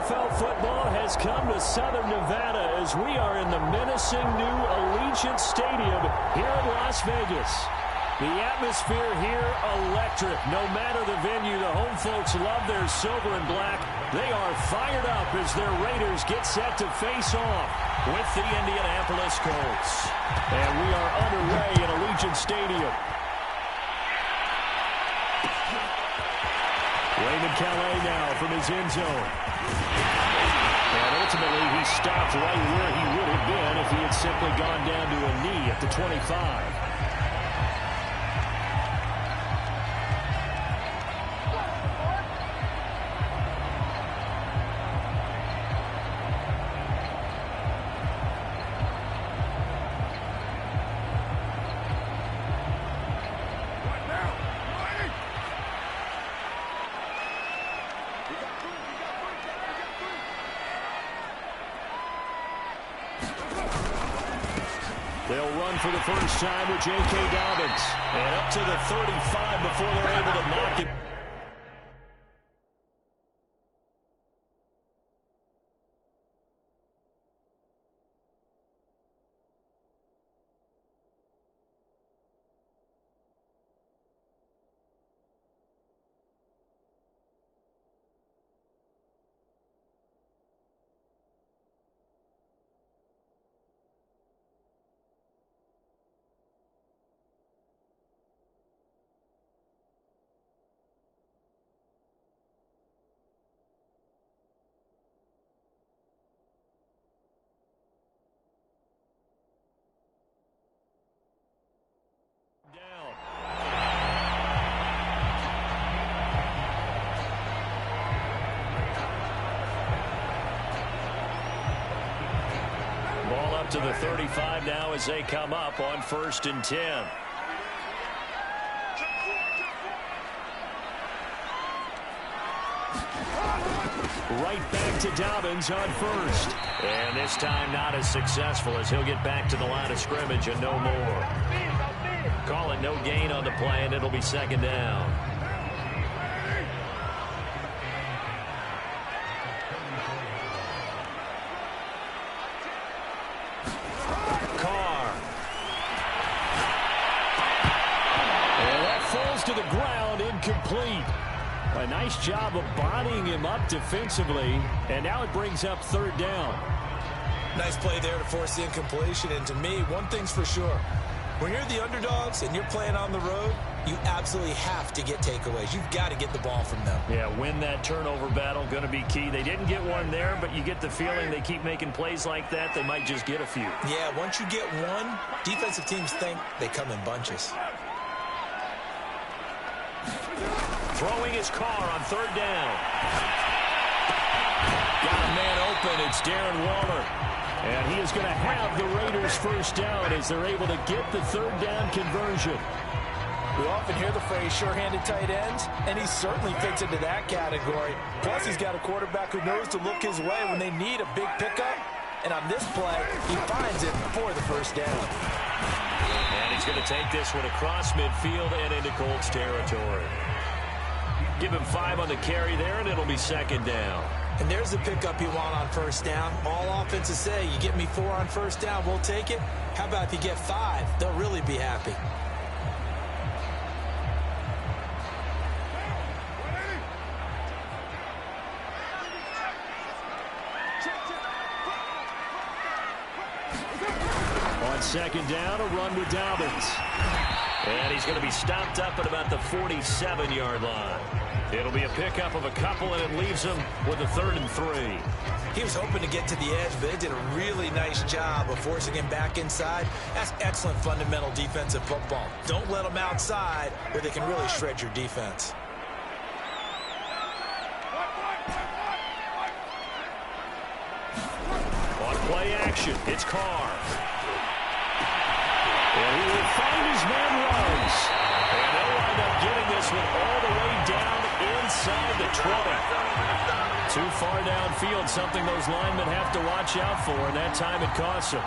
NFL football has come to Southern Nevada as we are in the menacing new Allegiant Stadium here in Las Vegas. The atmosphere here electric. No matter the venue, the home folks love their silver and black. They are fired up as their Raiders get set to face off with the Indianapolis Colts. And we are underway at Allegiant Stadium. Raymond Calais now from his end zone. And ultimately, he stopped right where he would have been if he had simply gone down to a knee at the 25. They'll run for the first time with J.K. Dobbins. And up to the 35 before they're able to knock it. To the 35 now as they come up on 1st and 10. Right back to Dobbins on 1st. And this time not as successful as he'll get back to the line of scrimmage and no more. Call it no gain on the play, and it'll be 2nd down. To the ground, incomplete. A nice job of bodying him up defensively, and now it brings up 3rd down. Nice play there to force the incompletion, and to me, one thing's for sure. When you're the underdogs and you're playing on the road, you absolutely have to get takeaways. You've got to get the ball from them. Yeah, win that turnover battle, going to be key. They didn't get one there, but you get the feeling they keep making plays like that, they might just get a few. Yeah, once you get one, defensive teams think they come in bunches. Throwing his car on 3rd down. Got a man open. It's Darren Waller. And he is going to have the Raiders' 1st down as they're able to get the 3rd down conversion. We often hear the phrase sure-handed tight ends, and he certainly fits into that category. Plus, he's got a quarterback who knows to look his way when they need a big pickup. And on this play, he finds it for the 1st down. And he's going to take this one across midfield and into Colts territory. Give him 5 on the carry there, and it'll be 2nd down. And there's the pickup you want on 1st down. All offenses say, you get me 4 on 1st down, we'll take it. How about if you get 5? They'll really be happy. On 2nd down, a run with Dobbins. And he's going to be stopped up at about the 47-yard line. It'll be a pickup of a couple, and it leaves him with a 3rd and 3. He was hoping to get to the edge, but it did a really nice job of forcing him back inside. That's excellent fundamental defensive football. Don't let them outside where they can really shred your defense. On play action, it's Carr. And he will find his man Ruggs. And they'll wind up getting this one all the way down inside the 20. Too far downfield, something those linemen have to watch out for, and that time it costs them.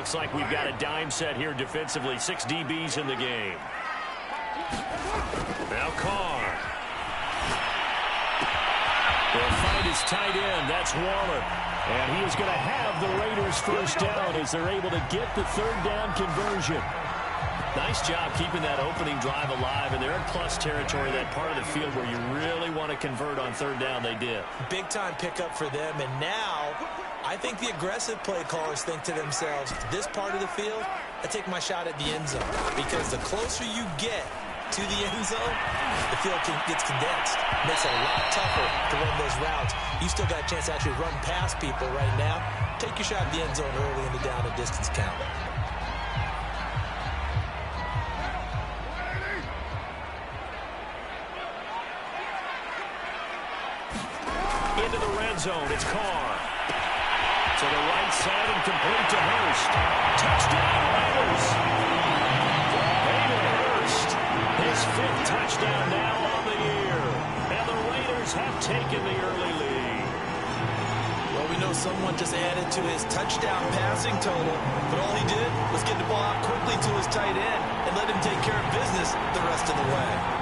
looks like we've got a dime set here defensively. 6 DBs in the game. Now Carr. They'll find his tight end. That's Waller. And he is going to have the Raiders first down as they're able to get the third down conversion. Nice job keeping that opening drive alive, and they're in plus territory, that part of the field where you really want to convert on third down. They did. Big-time pickup for them, and now I think the aggressive play callers think to themselves, this part of the field, I take my shot at the end zone, because the closer you get to the end zone, the field gets condensed. Makes it a lot tougher to run those routes. You still got a chance to actually run past people right now. Take your shot at the end zone early in the down and distance count. Into the red zone, it's Carr. To the right side and complete to Hurst. Touchdown, Raiders! Hayden Hurst, his 5th touchdown now on the year. And the Raiders have taken the early lead. Well, we know someone just added to his touchdown passing total, but all he did was get the ball out quickly to his tight end and let him take care of business the rest of the way.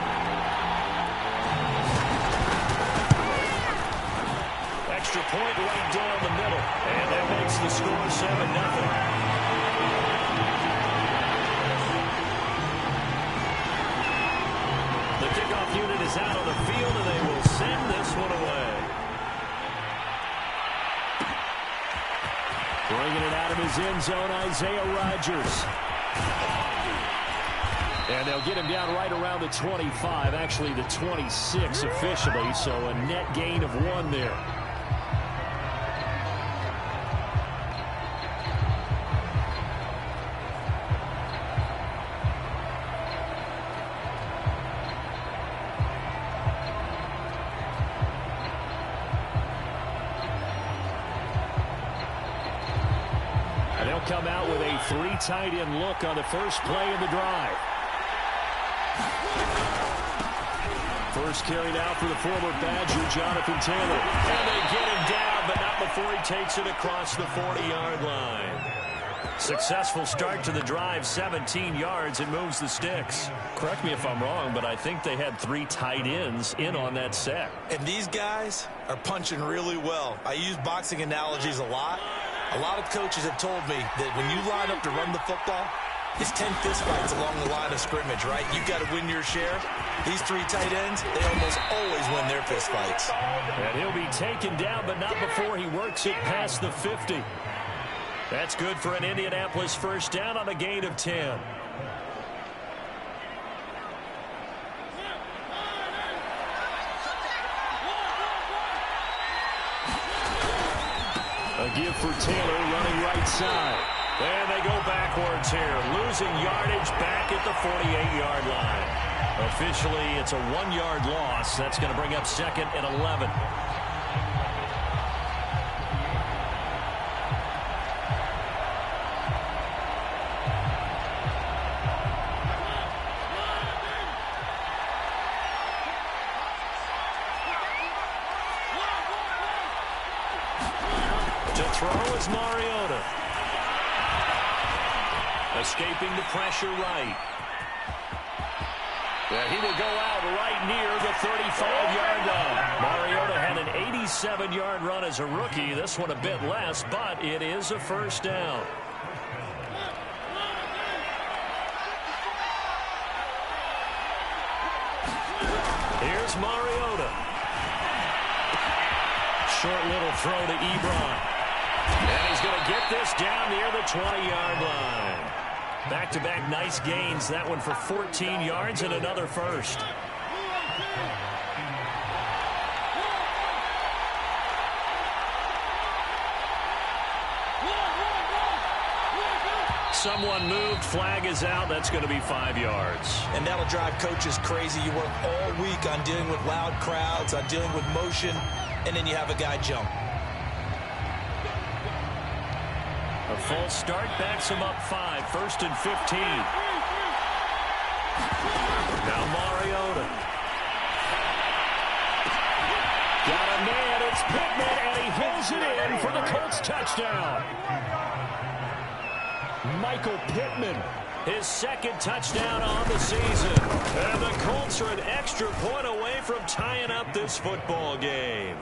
Extra point right down the middle, and that makes the score 7-0. The kickoff unit is out on the field, and they will send this one away. Bringing it out of his end zone, Isaiah Rodgers. And they'll get him down right around the 25, actually the 26 officially, so a net gain of 1 there. Come out with a 3 tight end look on the first play of the drive. First carry now for the former Badger, Jonathan Taylor. And they get him down, but not before he takes it across the 40-yard line. Successful start to the drive, 17 yards, and moves the sticks. Correct me if I'm wrong, but I think they had 3 tight ends in on that set. And these guys are punching really well. I use boxing analogies a lot. A lot of coaches have told me that when you line up to run the football, it's 10 fistfights along the line of scrimmage, right? You've got to win your share. These 3 tight ends, they almost always win their fistfights. And he'll be taken down, but not before he works it past the 50. That's good for an Indianapolis first down on a gain of 10. A give for Taylor running right side. And they go backwards here. Losing yardage back at the 48-yard line. Officially, it's a 1-yard loss. That's going to bring up 2nd and 11. To throw is Mariota. Escaping the pressure right. And he will go out right near the 35-yard line. Mariota had an 87-yard run as a rookie. This one a bit less, but it is a first down. Here's Mariota. Short little throw to Ebron. And he's going to get this down near the 20-yard line. Back-to-back nice gains. That one for 14 yards and another first. Someone moved. Flag is out. That's going to be 5 yards. And that'll drive coaches crazy. You work all week on dealing with loud crowds, on dealing with motion, and then you have a guy jump. A false start backs him up 5. 1st and 15. Now Mariota. Got a man. It's Pittman, and he holds it in for the Colts touchdown. Michael Pittman. His second touchdown on the season. And the Colts are an extra point away from tying up this football game.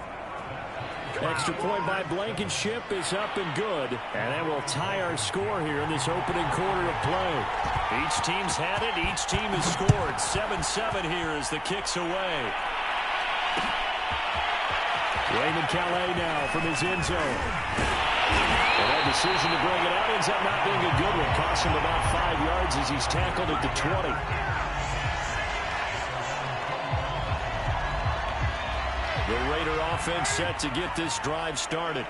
Extra point by Blankenship is up and good. And that will tie our score here in this opening quarter of play. Each team's had it. Each team has scored. 7-7 here as the kick's away. Raymond Calais now from his end zone. And that decision to bring it out ends up not being a good one. Costs him about 5 yards as he's tackled at the 20. The Raider offense set to get this drive started.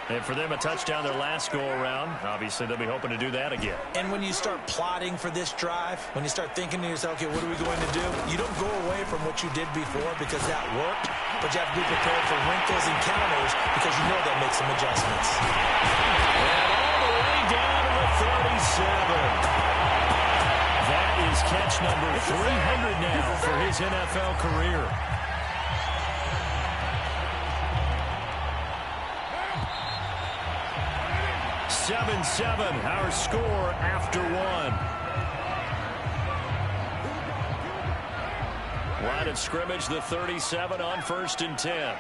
And for them, a touchdown their last go-around. Obviously, they'll be hoping to do that again. And when you start plotting for this drive, when you start thinking to yourself, okay, what are we going to do? You don't go away from what you did before because that worked, but you have to be prepared for wrinkles and counters because you know that makes some adjustments. And all the way down to the 37. That is catch number 300 now for his NFL career. 7-7, our score after one. Line of scrimmage, the 37 on 1st and 10.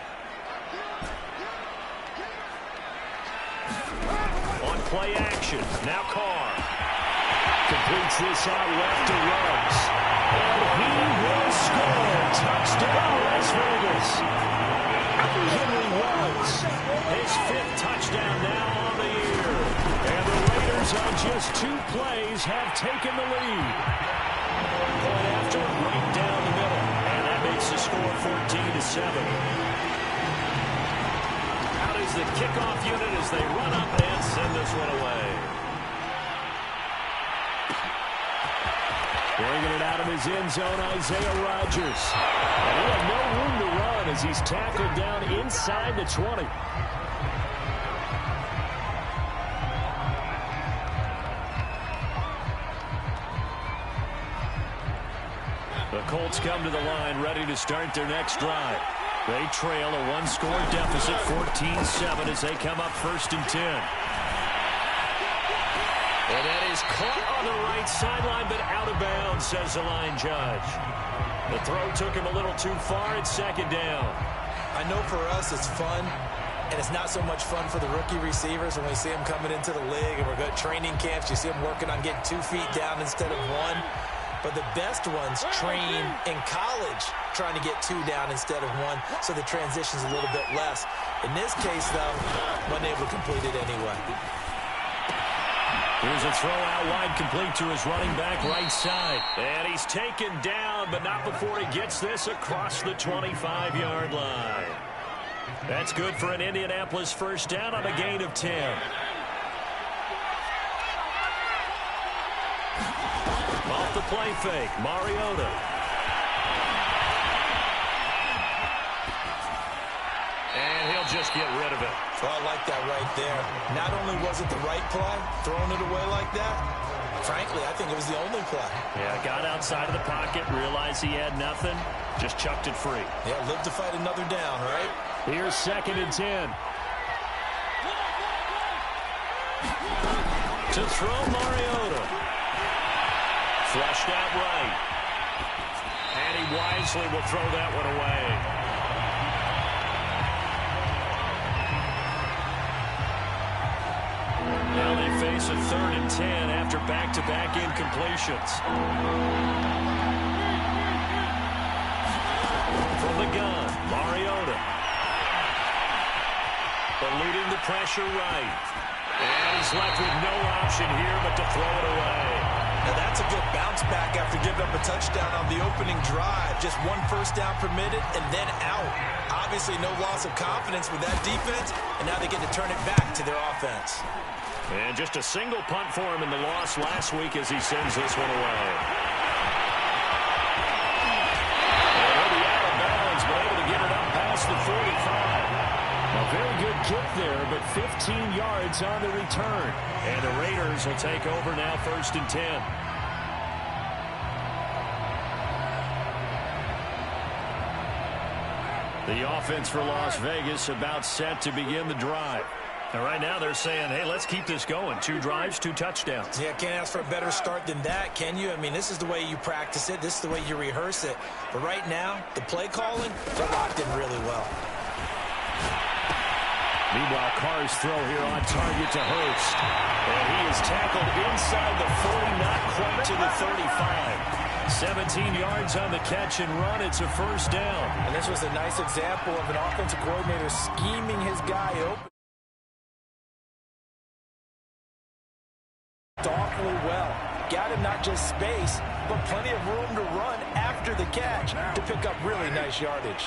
On play action, now Carr. Completes this out left to Ruggs. And he will score. Touchdown, Las Vegas. Henry Ruggs, his 5th touchdown now on the year. And the Raiders on just 2 plays have taken the lead. Point after, right down the middle. And that makes the score 14-7. Out is the kickoff unit as they run up and send this one away. Bringing it out of his end zone, Isaiah Rodgers. And he had no room to run as he's tackled down inside the 20. The Colts come to the line, ready to start their next drive. They trail a 1-score deficit, 14-7, as they come up 1st and 10. And that is caught on the right sideline, but out of bounds, says the line judge. The throw took him a little too far at 2nd down. I know for us it's fun, and it's not so much fun for the rookie receivers when we see them coming into the league and we're going to training camps. You see them working on getting 2 feet down instead of 1. But the best ones train in college trying to get 2 down instead of 1, so the transition's a little bit less. In this case, though, wasn't able to complete it anyway. Here's a throw out wide, complete to his running back right side. And he's taken down, but not before he gets this across the 25-yard line. That's good for an Indianapolis 1st down on a gain of 10. Off the play fake, Mariota. And he'll just get rid of it. Well, I like that right there. Not only was it the right play, throwing it away like that, frankly, I think it was the only play. Yeah, got outside of the pocket, realized he had nothing, just chucked it free. Yeah, live to fight another down, right? Here's 2nd and 10. To throw Mariota. Flushed out right. And he wisely will throw that one away. Now they face a 3rd and 10 after back-to-back incompletions. From the gun, Mariota. Eluding the pressure right. And he's left with no option here but to throw it away. Now that's a good bounce back after giving up a touchdown on the opening drive. Just 1 first down permitted and then out. Obviously no loss of confidence with that defense, and now they get to turn it back to their offense. And just a single punt for him in the loss last week as he sends this one away. And he'll be out of bounds, but able to get it up past the 45. A very good kick there, but 15 yards on the return. And the Raiders will take over now 1st and 10. The offense for Las Vegas about set to begin the drive. And right now they're saying, hey, let's keep this going. 2 drives, 2 touchdowns. Yeah, can't ask for a better start than that, can you? I mean, this is the way you practice it. This is the way you rehearse it. But right now, the play calling, they're locked in really well. Meanwhile, Carr's throw here on target to Hurst. And he is tackled inside the 40, not quite to the 35. 17 yards on the catch and run. It's a first down. And this was a nice example of an offensive coordinator scheming his guy open awfully well. Got him not just space, but plenty of room to run after the catch to pick up really nice yardage.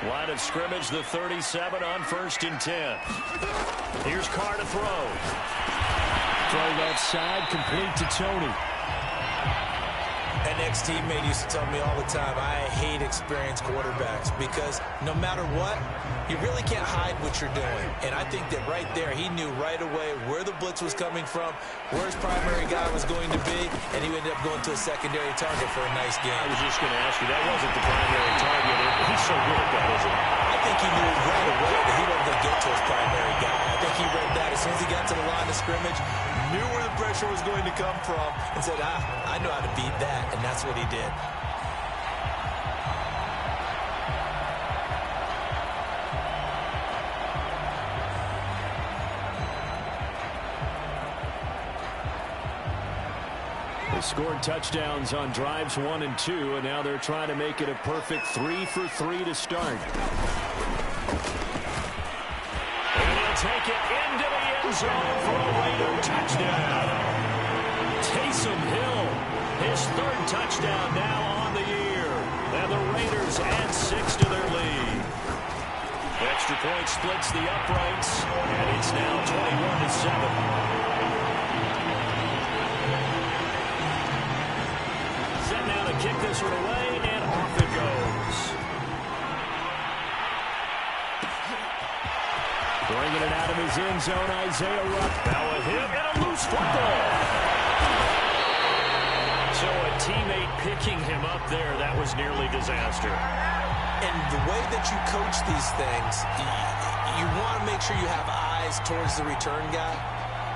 Line of scrimmage, the 37 on 1st and 10. Here's Carr to throw. Throw left side, complete to Tony. An ex-teammate used to tell me all the time, I hate experienced quarterbacks because no matter what, you really can't hide what you're doing. And I think that right there, he knew right away where the blitz was coming from, where his primary guy was going to be, and he ended up going to a secondary target for a nice game. I was just going to ask you, that wasn't the primary target. He's so good at that, isn't he? I think he knew right away that he wasn't going to get to his primary guy. I think he read that as soon as he got to the line of scrimmage, knew where the pressure was going to come from, and said, I know how to beat that, and that's what he did. They scored touchdowns on drives 1 and 2, and now they're trying to make it a perfect 3 for 3 to start. And he'll take it into the end zone for a Raider touchdown. Taysom Hill, his 3rd touchdown now on the year. And the Raiders add 6 to their lead. Extra point splits the uprights, and it's now 21-7. Kick this one away, and off it goes. Bringing it out of his end zone, Isaiah Rupp. Now a hit and a loose football. So a teammate picking him up there, that was nearly disaster. And the way that you coach these things, you want to make sure you have eyes towards the return guy,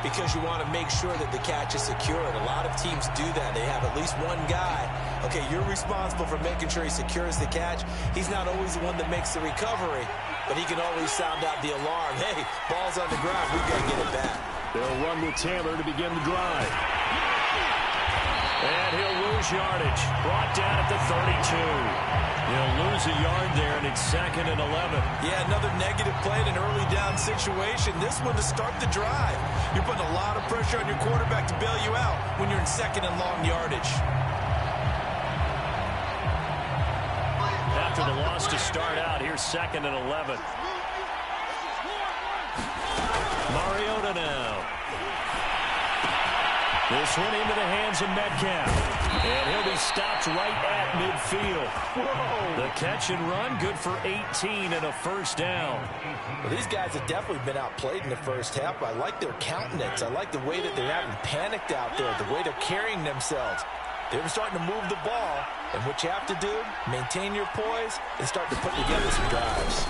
because you want to make sure that the catch is secured. A lot of teams do that. They have at least one guy. Okay, you're responsible for making sure he secures the catch. He's not always the one that makes the recovery, but he can always sound out the alarm. Hey, ball's on the ground. We've got to get it back. They'll run with Taylor to begin the drive. And he'll lose yardage. Brought down at the 32. He'll lose a yard there, and it's 2nd and 11. Yeah, another negative play in an early down situation. This one to start the drive. You're putting a lot of pressure on your quarterback to bail you out when you're in 2nd and long yardage. After the loss to start out, here's 2nd and 11. Mariota now. This one into the hands of Metcalf. And he'll be stopped right at midfield. Whoa. The catch and run, good for 18 and a first down. Well, these guys have definitely been outplayed in the first half. I like their countenance. I like the way that they haven't panicked out there, the way they're carrying themselves. They're starting to move the ball, and what you have to do, maintain your poise and start to put together some drives.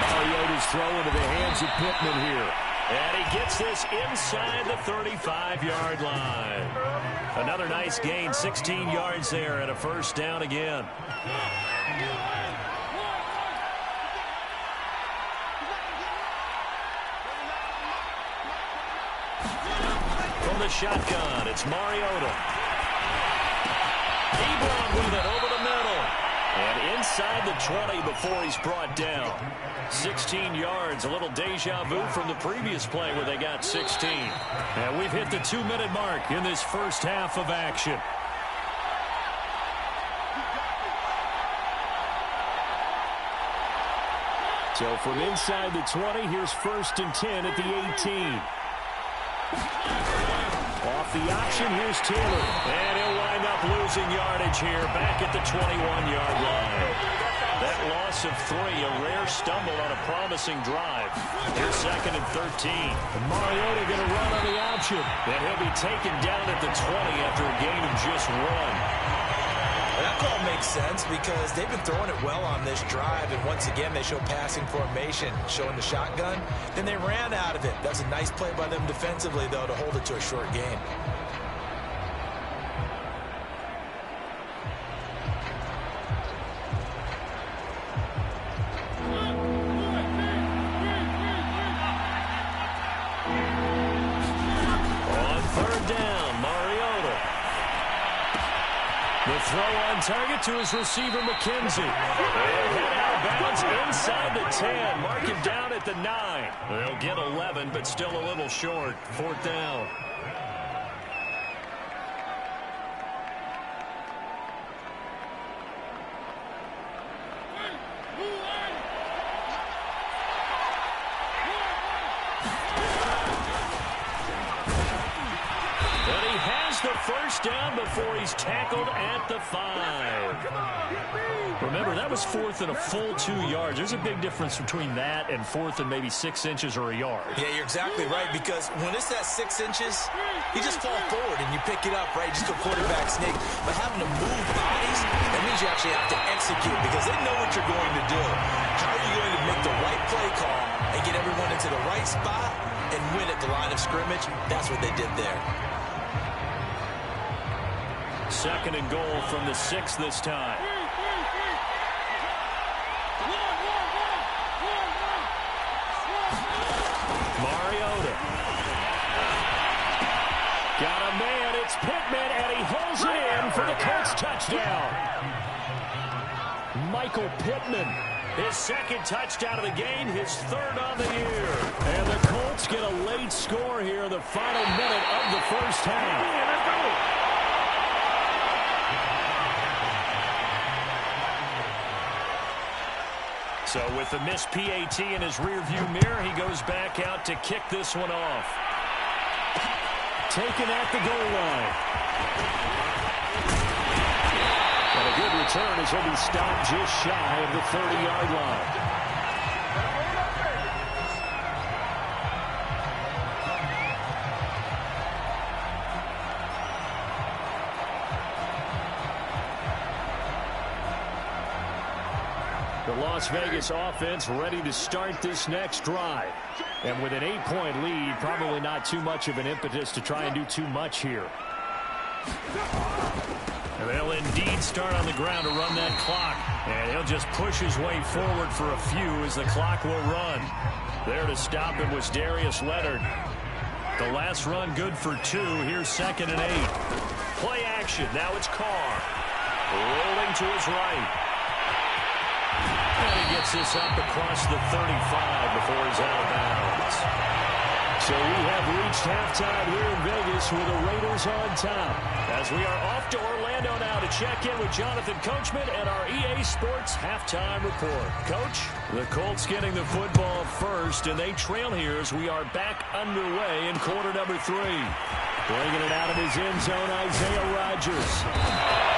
Mariota's throw into the hands of Pittman here. And he gets this inside the 35-yard line. Another nice gain, 16 yards there, and a first down again. From the shotgun, it's Mariota. Ebron with it over the middle. And inside the 20 before he's brought down. 16 yards, a little deja vu from the previous play where they got 16. And we've hit the 2-minute mark in this first half of action. So from inside the 20, here's 1st and 10 at the 18. Off the option, here's Taylor. And he'll wind up losing yardage here back at the 21-yard line. That loss of 3, a rare stumble on a promising drive. Here's 2nd and 13. And Mariota going to run on the option. And he'll be taken down at the 20 after a gain of just 1. That call makes sense because they've been throwing it well on this drive, and once again they show passing formation, showing the shotgun. Then they ran out of it. That's a nice play by them defensively, though, to hold it to a short game. Throw on target to his receiver, McKenzie. And head out of bounds inside the 10. Mark him down at the 9. They'll get 11, but still a little short. 4th down. First down before he's tackled at the 5. Remember, that was 4th and a full 2 yards. There's a big difference between that and 4th and maybe 6 inches or a yard. Yeah, you're exactly right, because when it's that 6 inches, you just fall forward and you pick it up, right? Just a quarterback sneak. But having to move bodies, that means you actually have to execute because they know what you're going to do. How are you going to make the right play call and get everyone into the right spot and win at the line of scrimmage? That's what they did there. 2nd and goal from the 6 this time. Mariota. Got a man. It's Pittman, and he holds it in for the Colts touchdown. Michael Pittman, his 2nd touchdown of the game, his 3rd on the year. And the Colts get a late score here in the final minute of the first half. So with the missed PAT in his rearview mirror, he goes back out to kick this one off. Taken at the goal line. And a good return as he'll be stopped just shy of the 30-yard line. The Las Vegas offense ready to start this next drive. And with an 8-point lead, probably not too much of an impetus to try and do too much here. And they'll indeed start on the ground to run that clock. And he'll just push his way forward for a few as the clock will run. There to stop him was Darius Leonard. The last run good for 2. Here's 2nd and 8. Play action. Now it's Carr. Rolling to his right. And he gets this up across the 35 before he's out of bounds. So we have reached halftime here in Vegas with the Raiders on top. As we are off to Orlando now to check in with Jonathan Coachman and our EA Sports halftime report. Coach, the Colts getting the football first, and they trail here as we are back underway in quarter number 3. Bringing it out of his end zone, Isaiah Rodgers.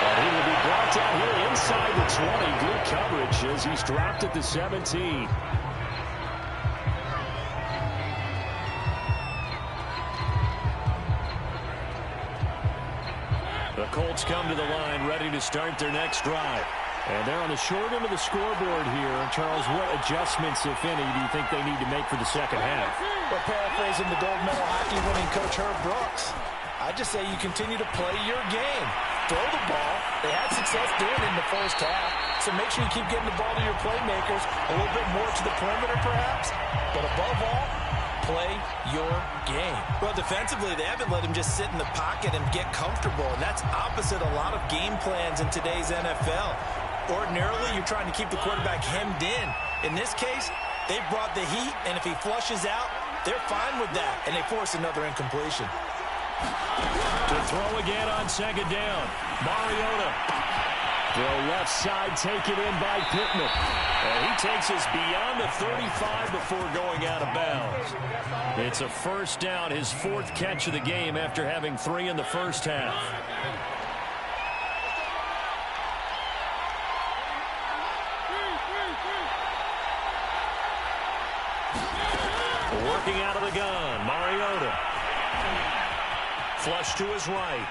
And he will be brought down here inside the 20. Good coverage as he's dropped at the 17. The Colts come to the line ready to start their next drive. And they're on the short end of the scoreboard here. Charles, what adjustments, if any, do you think they need to make for the second half? Well, paraphrasing the gold medal hockey winning coach Herb Brooks, I just say you continue to play your game. Throw the ball. They had success doing it in the first half. So make sure you keep getting the ball to your playmakers, a little bit more to the perimeter perhaps. But above all, play your game. Well, defensively, they haven't let him just sit in the pocket and get comfortable. And that's opposite a lot of game plans in today's NFL. Ordinarily, you're trying to keep the quarterback hemmed in. In this case, they brought the heat, and if he flushes out, they're fine with that, and they force another incompletion. To throw again on 2nd down. Mariota. Throw left side taken in by Pittman. And he takes us beyond the 35 before going out of bounds. It's a first down, his 4th catch of the game after having 3 in the first half. Working out of the gun, Mariota. Flush to his right.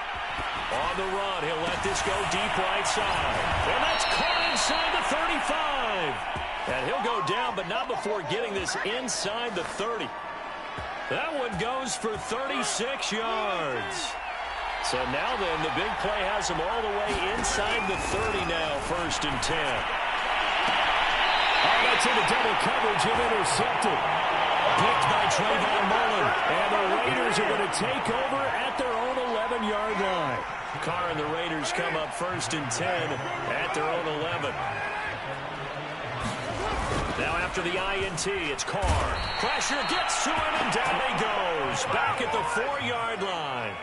On the run, he'll let this go deep right side. And that's caught inside the 35. And he'll go down, but not before getting this inside the 30. That one goes for 36 yards. So now then, the big play has him all the way inside the 30 now, 1st and 10. Oh, that's into double coverage and intercepted. Picked by Trayvon Mullen. And the Raiders are going to take over at their own 11-yard line. Carr and the Raiders come up 1st and 10 at their own 11. Now after the INT, it's Carr. Pressure gets to him, and down he goes. Back at the 4-yard line.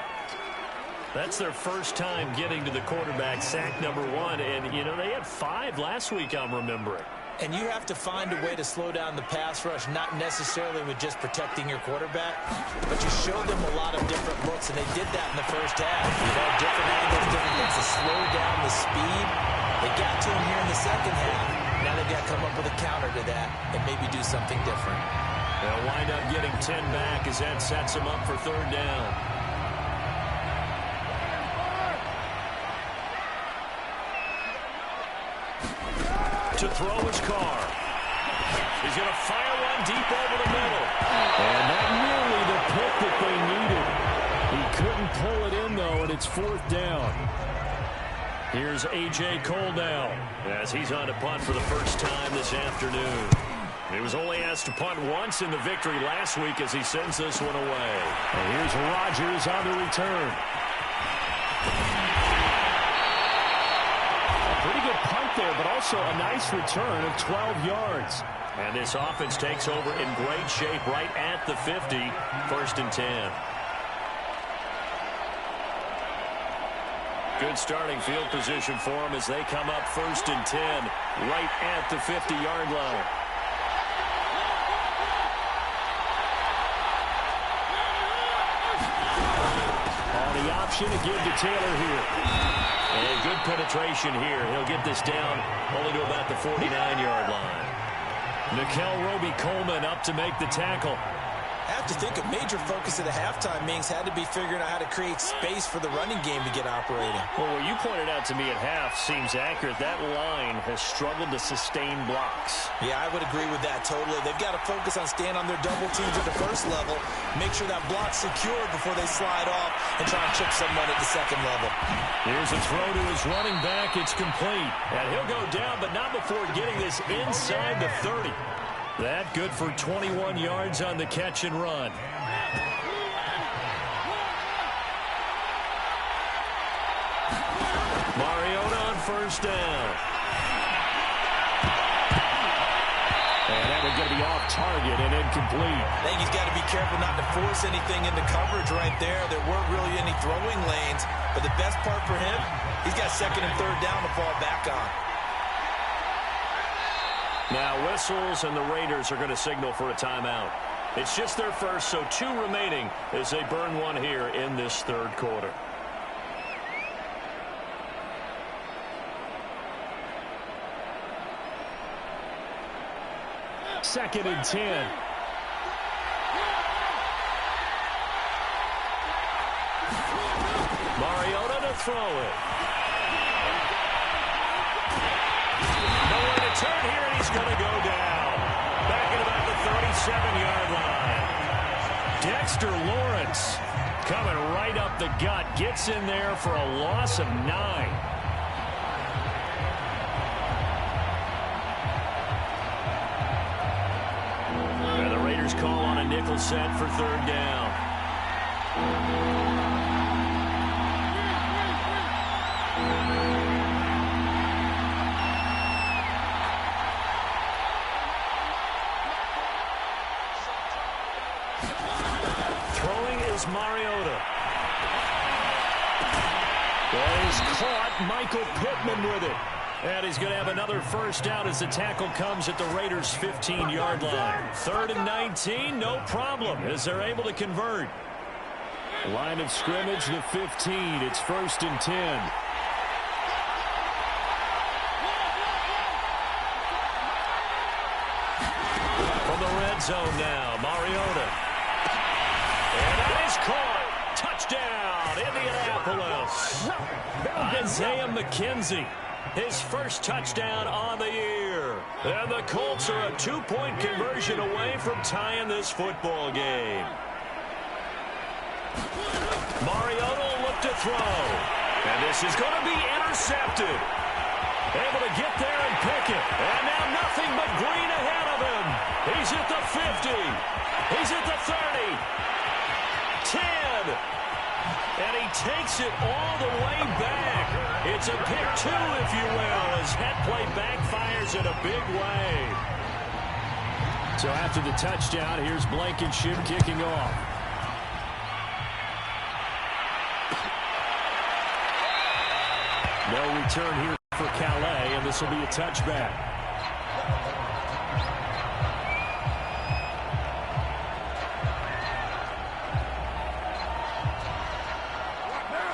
That's their first time getting to the quarterback, sack number 1. And, you know, they had 5 last week, I'm remembering. And you have to find a way to slow down the pass rush, not necessarily with just protecting your quarterback, but you show them a lot of different looks, and they did that in the first half. You know, different angles, different things to slow down the speed. They got to him here in the second half. Now they've got to come up with a counter to that and maybe do something different. They'll wind up getting 10 back as that sets them up for 3rd down. To throw his Carr. He's going to fire one deep over the middle. And not nearly the pick that they needed. He couldn't pull it in, though, and it's 4th down. Here's A.J. Cole now as he's on to punt for the first time this afternoon. He was only asked to punt once in the victory last week as he sends this one away. And here's Rodgers on the return. Pretty good punt there, but also a nice return of 12 yards. And this offense takes over in great shape right at the 50, 1st and 10. Good starting field position for them as they come up 1st and 10 right at the 50-yard line. The option to give to Taylor here. And good penetration here. He'll get this down only to about the 49-yard line. Nickel Roby-Coleman up to make the tackle. I have to think a major focus at the halftime meetings had to be figuring out how to create space for the running game to get operating. Well, what you pointed out to me at half seems accurate. That line has struggled to sustain blocks. Yeah, I would agree with that totally. They've got to focus on staying on their double teams at the first level, make sure that block's secured before they slide off and try and chip someone at the second level. Here's a throw to his running back. It's complete. And he'll go down, but not before getting this inside the 30. That good for 21 yards on the catch and run. Mariota on 1st down. And that one's going to be off target and incomplete. I think he's got to be careful not to force anything into coverage right there. There weren't really any throwing lanes, but the best part for him, he's got 2nd and 3rd down to fall back on. Now whistles, and the Raiders are going to signal for a timeout. It's just their first, so 2 remaining as they burn one here in this 3rd quarter. Second and 10. Mariota to throw it. Nowhere to turn here, and he's going to go down. Back at about the 37-yard line. Dexter Lawrence coming right up the gut. Gets in there for a loss of 9. And the Raiders call on a nickel set for 3rd down. Throwing is Mariota. Well, he's caught Michael Pittman with it. And he's going to have another first down as the tackle comes at the Raiders' 15-yard line. 3rd and 19, no problem, as they're able to convert. Line of scrimmage, the 15. It's 1st and 10. From the red zone now, Mariota. And that is caught. Touchdown, Indianapolis. Isaiah McKenzie, his first touchdown on the year. And the Colts are a 2-point conversion away from tying this football game. Mariota will look to throw. And this is going to be intercepted. Able to get there and pick it. And now nothing but green ahead of him. He's at the 50. He's at the 30. 10. And he takes it all the way back. It's a pick two, if you will, as head play backfires in a big way. So after the touchdown, here's Blankenship kicking off. No return here for Calais, and this will be a touchback.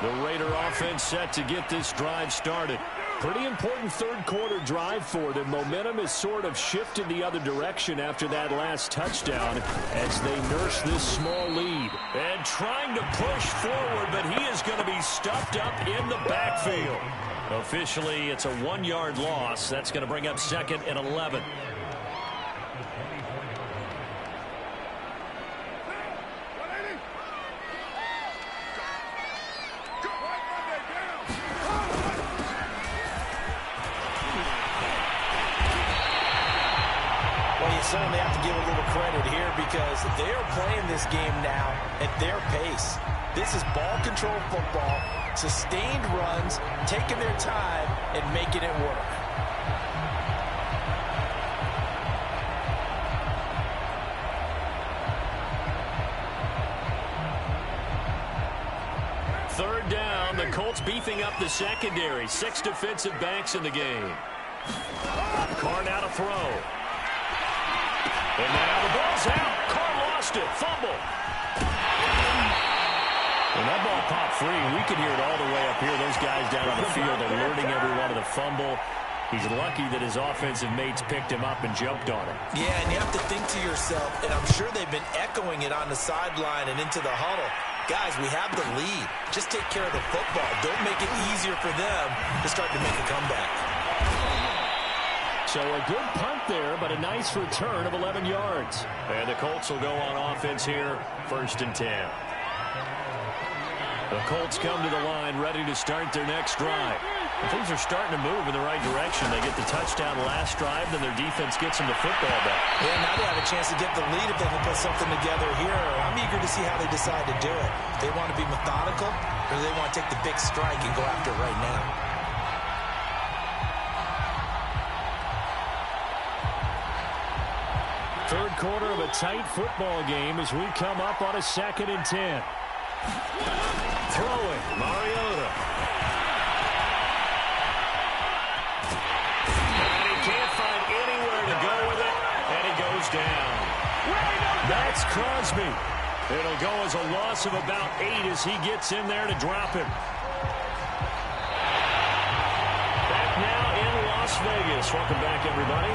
The Raider offense set to get this drive started. Pretty important third-quarter drive for them. Momentum has sort of shifted the other direction after that last touchdown as they nurse this small lead. And trying to push forward, but he is going to be stuffed up in the backfield. Officially, it's a 1-yard loss. That's going to bring up 2nd and 11. Certainly have to give a little credit here because they are playing this game now at their pace. This is ball control football, sustained runs, taking their time and making it work. Third down, the Colts beefing up the secondary. 6 defensive backs in the game. Carr now to throw. And now the ball's out. Carr lost it. Fumble. And that ball popped free. We can hear it all the way up here. Those guys down on the field alerting everyone of the fumble. He's lucky that his offensive mates picked him up and jumped on him. Yeah, and you have to think to yourself, and I'm sure they've been echoing it on the sideline and into the huddle. Guys, we have the lead. Just take care of the football. Don't make it easier for them to start to make a comeback. So a good punt there, but a nice return of 11 yards. And the Colts will go on offense here, 1st and 10. The Colts come to the line, ready to start their next drive. Things are starting to move in the right direction. They get the touchdown last drive, then their defense gets them the football back. Yeah, now they have a chance to get the lead if they can put something together here. I'm eager to see how they decide to do it. They want to be methodical, or they want to take the big strike and go after it right now. Third quarter of a tight football game as we come up on a 2nd and 10. Throwing, Mariota. And he can't find anywhere to go with it, and he goes down. That's Crosby. It'll go as a loss of about 8 as he gets in there to drop him. Back now in Las Vegas. Welcome back, everybody.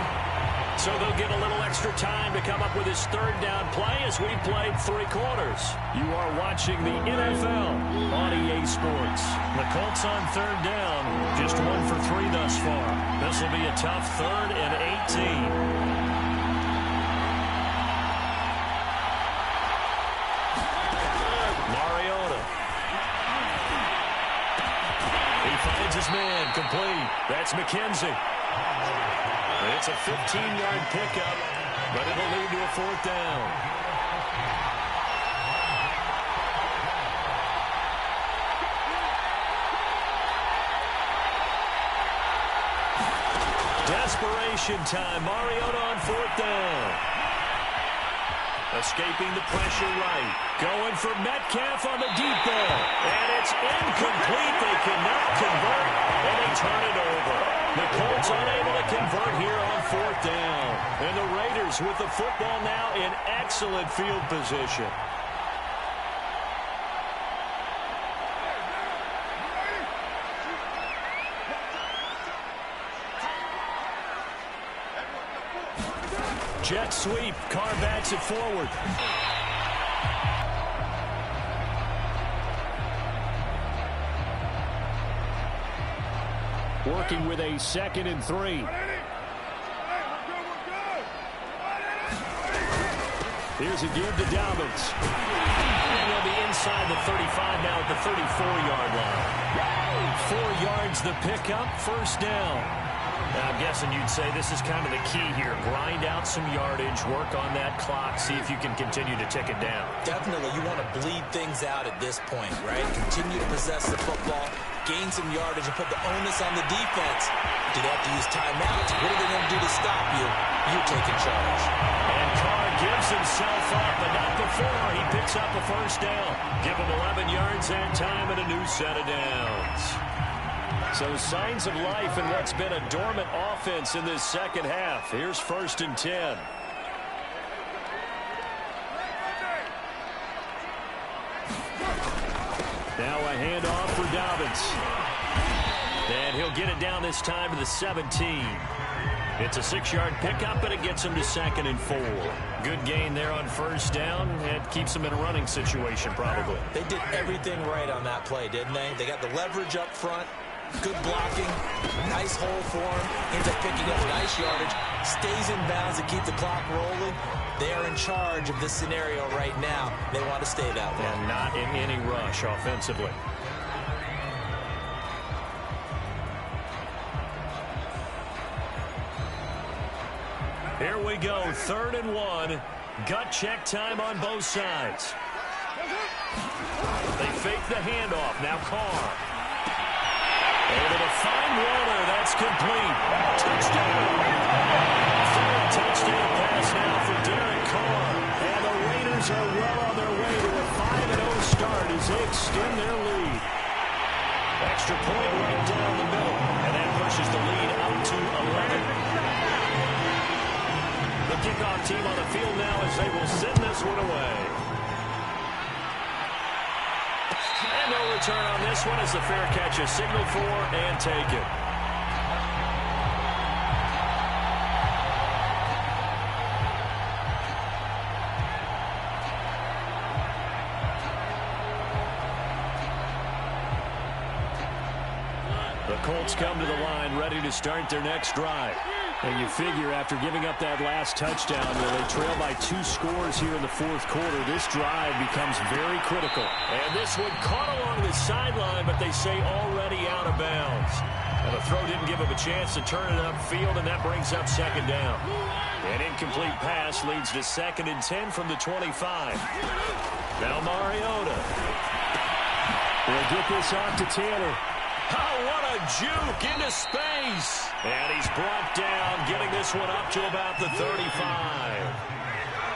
So they'll get a little extra time to come up with his third down play as we played 3 quarters. You are watching the NFL on EA Sports. The Colts on third down, just 1 for 3 thus far. This will be a tough 3rd and 18. Mariota. He finds his man, complete. That's McKenzie. It's a 15-yard pickup, but it'll lead to a 4th down. Desperation time. Mariota on 4th down. Escaping the pressure right. Going for Metcalf on the deep ball. And it's incomplete. They cannot convert, and they turn it over. The Colts unable to convert here on 4th down. And the Raiders with the football now in excellent field position. Jet sweep. Carr backs it forward. working with a 2nd and 3. Here's a give to Dobbins. And they'll be inside the 35 now at the 34-yard line. 4 yards the pickup, first down. Now, I'm guessing you'd say this is kind of the key here. Grind out some yardage, work on that clock, see if you can continue to tick it down. Definitely, you want to bleed things out at this point, right? Continue to possess the football, gain some yardage, and put the onus on the defense. Do they have to use timeouts? What are they going to do to stop you? You're taking charge. And Carr gives himself up, but not before he picks up a first down. Give him 11 yards that time and a new set of downs. So signs of life in what's been a dormant offense in this second half. Here's 1st and 10. Now a handoff for Dobbins. And he'll get it down this time to the 17. It's a 6-yard pickup, but it gets him to 2nd and 4. Good gain there on first down. It keeps him in a running situation, probably. They did everything right on that play, didn't they? They got the leverage up front. Good blocking, nice hole for him, ends up picking up nice yardage, stays in bounds to keep the clock rolling. They are in charge of this scenario right now. They want to stay that way. And not in any rush offensively. Here we go, 3rd and 1. Gut check time on both sides. They fake the handoff. Now Carr. Able to find Warner. That's complete. Touchdown. Third touchdown pass now for Derek Carr. And the Raiders are well on their way to a 5-0 start as they extend their lead. Extra point right down the middle. And that pushes the lead up to 11. The kickoff team on the field now as they will send this one away. And no return on this one as the fair catch is signaled for and taken. The Colts come to the line ready to start their next drive. And you figure after giving up that last touchdown, they trail by 2 scores here in the 4th quarter. This drive becomes very critical. And this one caught along the sideline, but they say already out of bounds. And the throw didn't give him a chance to turn it upfield, and that brings up 2nd down. An incomplete pass leads to 2nd and 10 from the 25. Now Mariota will get this off to Taylor. Oh, what a juke into space. And he's brought down, getting this one up to about the 35.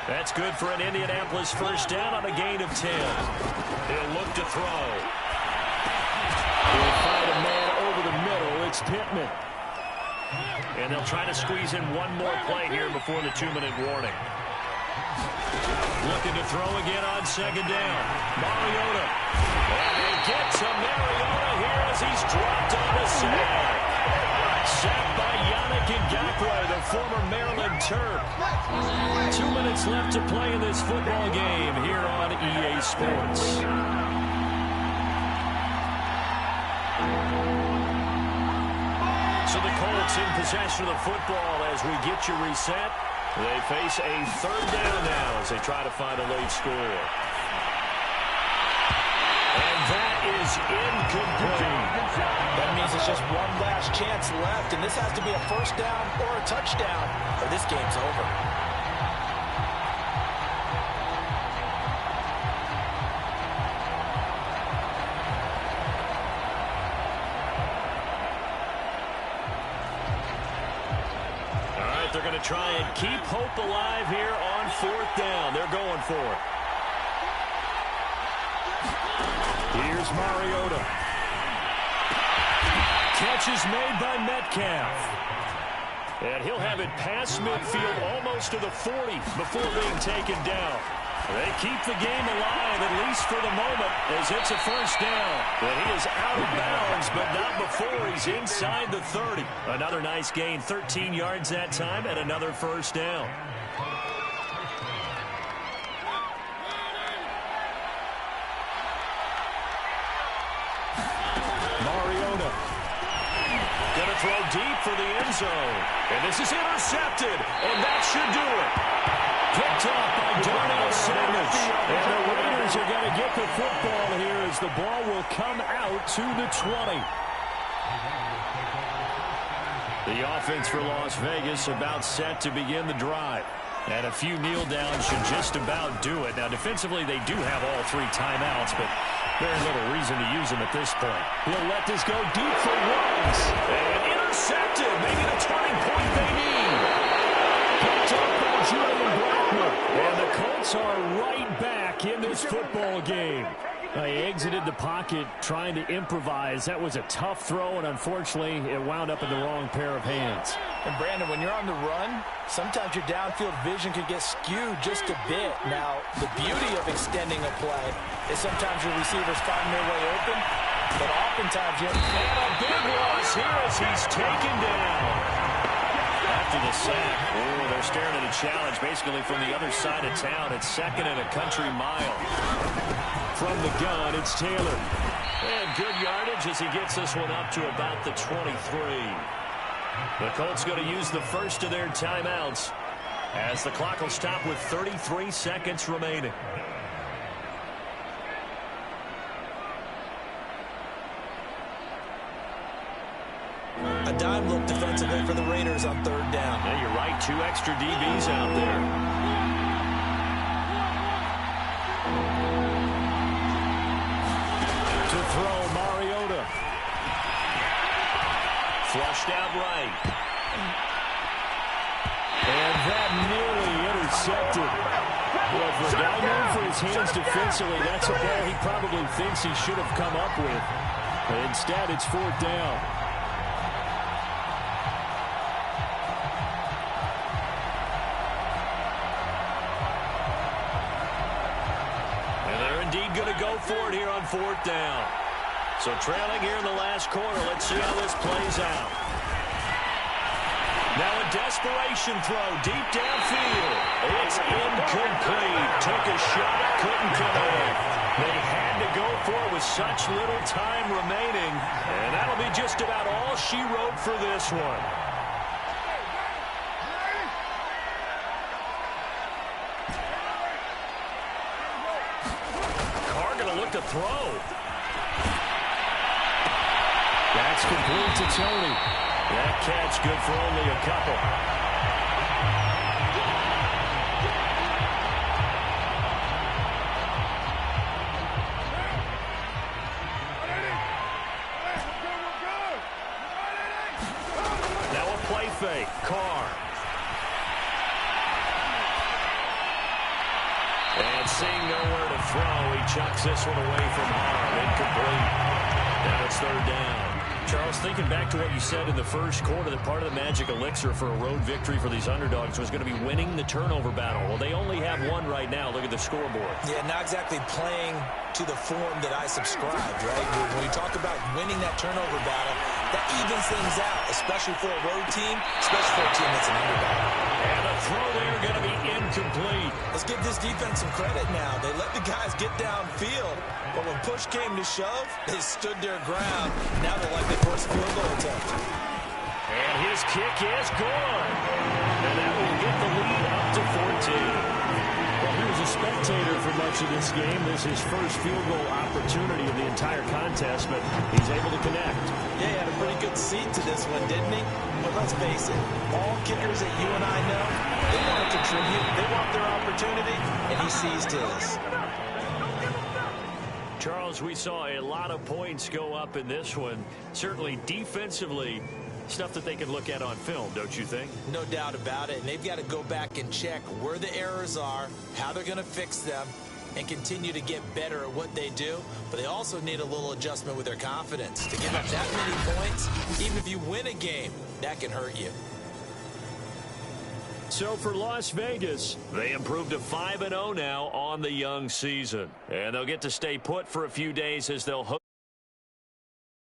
That's good for an Indianapolis first down on a gain of 10. He'll look to throw. He'll find a man over the middle. It's Pittman. And they'll try to squeeze in one more play here before the 2-minute warning. Looking to throw again on 2nd down. Mariota. And they get to Mariota here as he's dropped on the sack. Sacked by Yannick Ngakoue, the former Maryland Terp. 2 minutes left to play in this football game here on EA Sports. So the Colts in possession of the football as we get you reset. They face a 3rd down now as they try to find a late score. And that is incomplete. That means it's just one last chance left, and this has to be a first down or a touchdown, or this game's over. They're going to try and keep hope alive here on 4th down. They're going for it. Here's Mariota. Catch is made by Metcalf. And he'll have it past midfield almost to the 40 before being taken down. They keep the game alive, at least for the moment, as it's a first down. And he is out of bounds, but not before he's inside the 30. Another nice gain, 13 yards that time, and another first down. Mariota. Going to throw deep for the end zone. And this is intercepted, and that should do it. Picked off by Darnell Savage. And the Raiders are going to get the football here as the ball will come out to the 20. The offense for Las Vegas about set to begin the drive. And a few kneel downs should just about do it. Now, defensively, they do have all 3 timeouts, but very little reason to use them at this point. He'll let this go deep for Woods. And intercepted. Maybe the turning point they need. Picked up by Julian Blackmon. And the Colts are right back in this football game. He exited the pocket trying to improvise. That was a tough throw, and unfortunately, it wound up in the wrong pair of hands. And, Brandon, when you're on the run, sometimes your downfield vision can get skewed just a bit. Now, the beauty of extending a play is sometimes your receivers find their way open, but oftentimes you... And a big loss here as he's taken down. After the sack, they're staring at a challenge basically from the other side of town. It's 2nd and a country mile. From the gun, it's Taylor. And good yardage as he gets this one up to about the 23. The Colts going to use the first of their timeouts as the clock will stop with 33 seconds remaining. A dime look defensively for the Raiders on 3rd down. Yeah, you're right. 2 extra DBs out there. To throw, Mariota. Flushed out right. And that nearly intercepted. Well, for a guy known for his hands defensively, that's a ball he probably thinks he should have come up with. But instead, it's 4th down. Going to go for it here on 4th down. So trailing here in the last quarter. Let's see how this plays out. Now a desperation throw deep downfield. It's incomplete. Took a shot, couldn't connect. They had to go for it with such little time remaining. And that'll be just about all she wrote for this one. To throw. That's complete to Tony. That catch good for only a couple. Now a play fake. Carr. And seeing nowhere to throw, he chucks this one away from harm. Incomplete. Now it's 3rd down. Charles, thinking back to what you said in the first quarter, that part of the magic elixir for a road victory for these underdogs was going to be winning the turnover battle. Well, they only have one right now. Look at the scoreboard. Yeah, not exactly playing to the form that I subscribed, right? When you talk about winning that turnover battle, that evens things out, especially for a road team, especially for a team that's an underdog. And the throw there going to be incomplete. Let's give this defense some credit now. They let the guys get downfield, but when push came to shove, they stood their ground. Now they're like the first field goal attempt. And his kick is good. And that will get the lead up to 14. Well, he was a spectator for much of this game. This is his first field goal opportunity of the entire contest, but he's able to connect. Yeah, he had a pretty good seat to this one, didn't he? But let's face it, all kickers that you and I know, they want to contribute, they want their opportunity, and he seized his. Charles, we saw a lot of points go up in this one. Certainly defensively, stuff that they can look at on film, don't you think? No doubt about it. And they've got to go back and check where the errors are, how they're going to fix them, and continue to get better at what they do. But they also need a little adjustment with their confidence. To give up that many points, even if you win a game, that can hurt you. So for Las Vegas, they improved to 5-0 now on the young season. And they'll get to stay put for a few days as they'll host